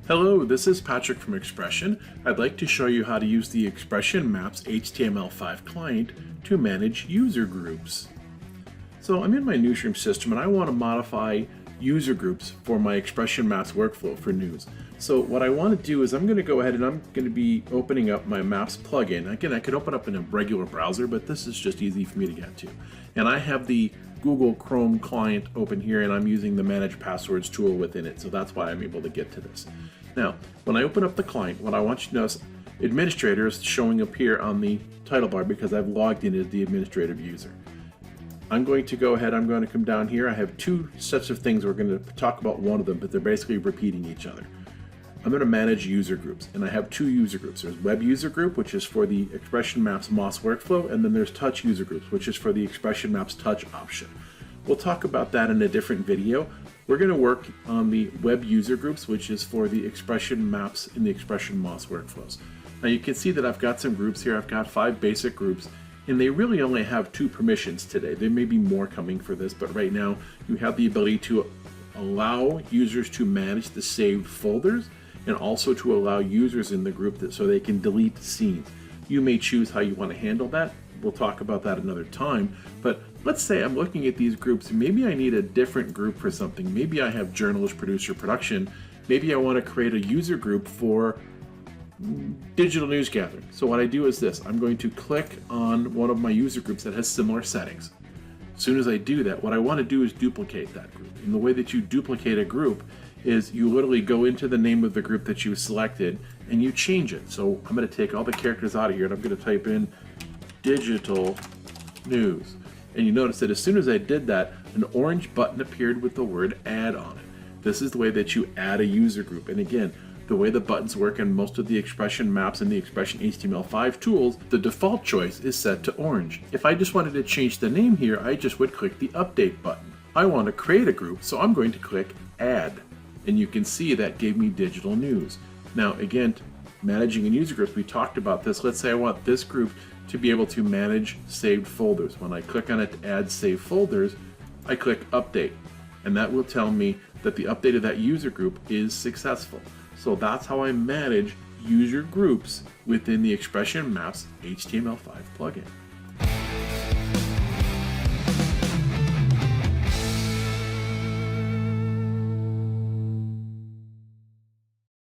Hello, this is Patrick from XPression. I'd like to show you how to use the XPression Maps HTML5 client to manage user groups. So I'm in my newsroom system and I want to modify user groups for my XPression Maps workflow for news. So what I want to do is I'm going to go ahead and I'm going to be opening up my Maps plugin. Again, I could open up in a regular browser, but this is just easy for me to get to. And I have the Google Chrome client open here and I'm using the Manage Passwords tool within it. So that's why I'm able to get to this. Now, when I open up the client, what I want you to notice, Administrator is showing up here on the title bar because I've logged in as the administrative user. I'm going to go ahead, I'm going to come down here. I have two sets of things. We're going to talk about one of them, but they're basically repeating each other. I'm going to manage user groups, and I have two user groups. There's Web User Group, which is for the XPression Maps MOS workflow, and then there's Touch User Groups, which is for the XPression Maps Touch option. We'll talk about that in a different video. We're going to work on the Web User Groups, which is for the XPression Maps in the XPression MOS workflows. Now you can see that I've got some groups here. I've got 5 basic groups, and they really only have 2 permissions today. There may be more coming for this, but right now you have the ability to allow users to manage the saved folders and also to allow users in the group so they can delete scenes. You may choose how you want to handle that. We'll talk about that another time, but let's say I'm looking at these groups and maybe I need a different group for something. Maybe I have journalist, producer, production. Maybe I want to create a user group for digital news gathering. So what I do is this. I'm going to click on one of my user groups that has similar settings. As soon as I do that, what I want to do is duplicate that group. And the way that you duplicate a group is you literally go into the name of the group that you selected and you change it. So I'm going to take all the characters out of here and I'm going to type in digital news. And you notice that as soon as I did that, an orange button appeared with the word add on it. This is the way that you add a user group. And again, the way the buttons work in most of the XPression Maps and the XPression HTML5 tools, the default choice is set to orange. If I just wanted to change the name here, I just would click the update button. I want to create a group, so I'm going to click add. And you can see that gave me digital news. Now again, managing in user groups, we talked about this. Let's say I want this group to be able to manage saved folders. When I click on it to add saved folders, I click update. And that will tell me that the update of that user group is successful. So that's how I manage user groups within the XPression Maps HTML5 plugin.